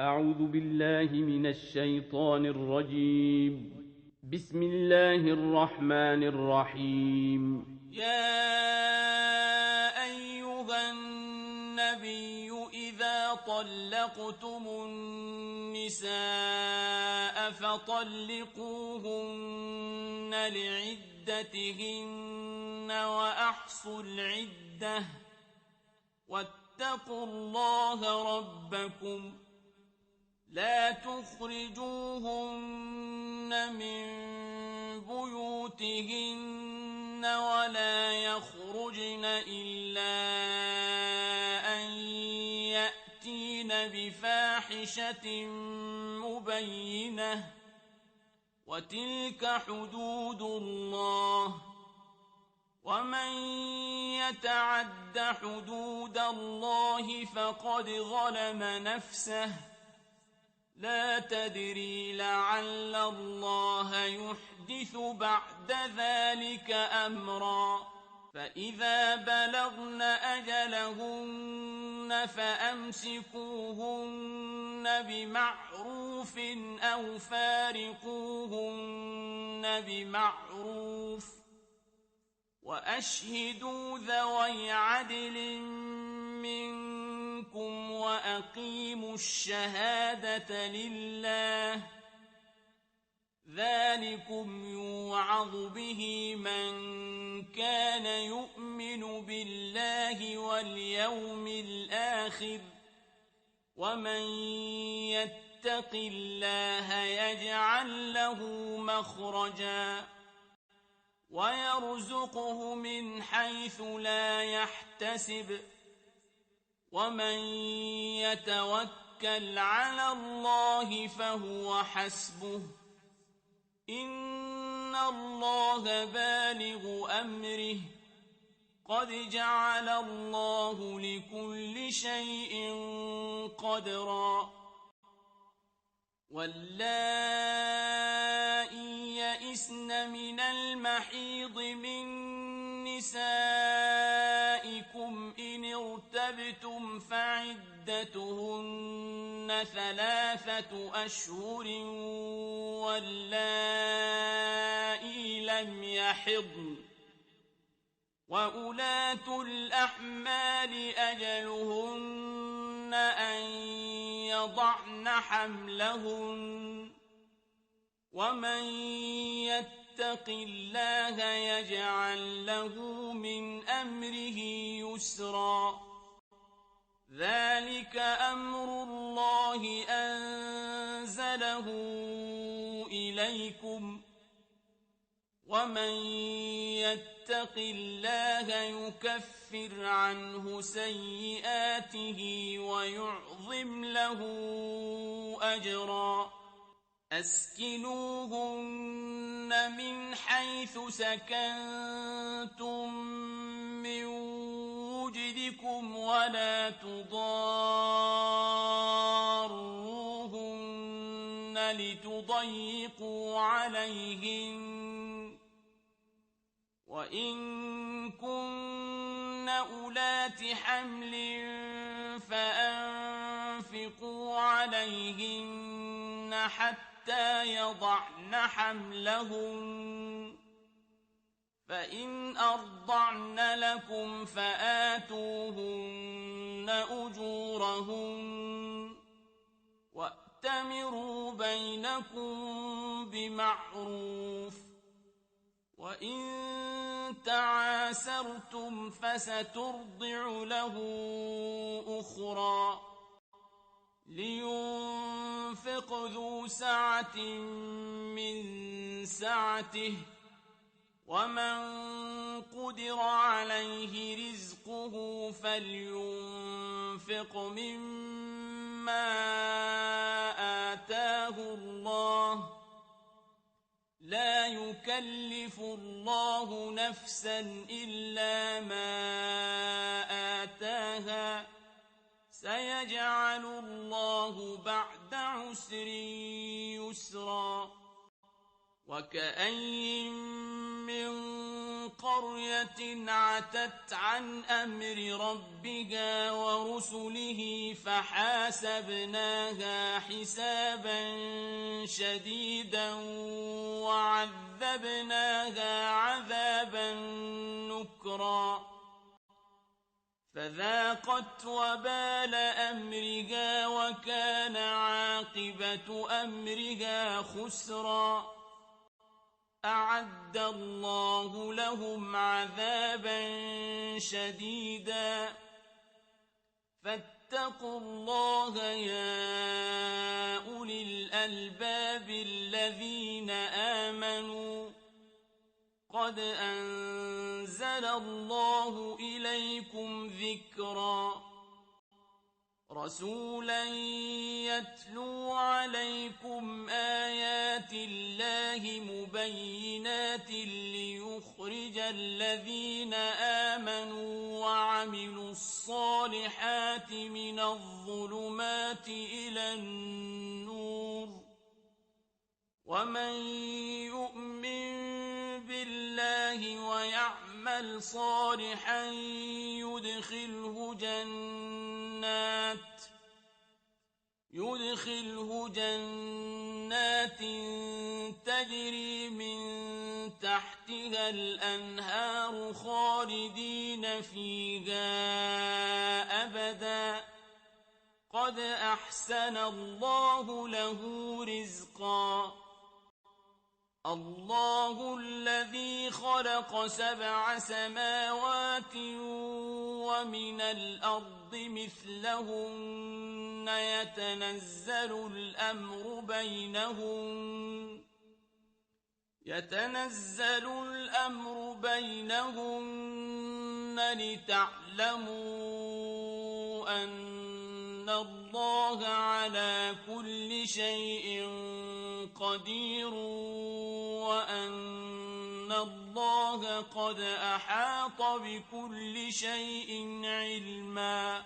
أعوذ بالله من الشيطان الرجيم. بسم الله الرحمن الرحيم. يا أيها النبي إذا طلقتم النساء فطلقوهن لعدتهن وأحصوا العدة واتقوا الله ربكم لا تخرجوهن من بيوتهن ولا يخرجن إلا أن يأتين بفاحشة مبينة وتلك حدود الله ومن يتعد حدود الله فقد ظلم نفسه لا تدري لعل الله يحدث بعد ذلك أمرا فإذا بلغن أجلهن فأمسكوهن بمعروف أو فارقوهن بمعروف وأشهدوا ذوي عدل منكم وأقيموا الشهادة لله ذلكم يوعظ به من كان يؤمن بالله واليوم الآخر ومن يتق الله يجعل له مخرجا ويرزقه من حيث لا يحتسب ومن يتوكل على الله فهو حسبه إن الله بالغ أمره قد جعل الله لكل شيء قدرا واللائي يئسن من المحيض من نسائكم إن ارتبتم فعدتهن 3 أشهر واللائي لم يحضن وأولاة الأحمال أجلهن أن يضعن حملهن ومن يتق الله يجعل له من أمره يسرا ذلك أمر الله أنزله إليكم ومن يتق الله يكفر عنه سيئاته ويعظم له أجرا أسكنوهن من حيث سكنتم من وجدكم ولا تضاروهن لتضيقوا عليهن وإن كن أولات حمل فأنفقوا عليهن حتى يضعن حملهن فإن أرضعن لكم فآتوهن أجورهن وأتمروا بينكم بمعروف وإن تعاسرتم فسترضع له أخرى لينفق ذو سعة من سعته ومن قدر عليه رزقه فلينفق مما آتاه الله لا يكلف الله نفسا إلا ما آتاها سيجعل الله بعد عسر يسرا وكأين من قرية عتت عن أمر ربها ورسله فحاسبناها حسابا شديدا وعذبناها عذابا نكرا فذاقت وبال أمرها وكان عاقبة أمرها خسرا أعد الله لهم عذابا شديدا فاتقوا الله يا أولي الألباب الذين آمنوا قد أنزل الله إليكم ذكرا رسولا يتلو عليكم آيات الله مبينات ليخرج الذين آمنوا وعملوا الصالحات من الظلمات إلى النور ومن يؤمن بالله ويعمل صالحا يدخله جنات تجري من تحتها الأنهار خالدين فيها أبدا قد أحسن الله له رزقا الله الذي خلق 7 سماوات ومن الأرض مثلهن يتنزل الأمر بينهن لتعلموا أن الله على كل شيء قدير وأن الله قد أحاط بكل شيء علما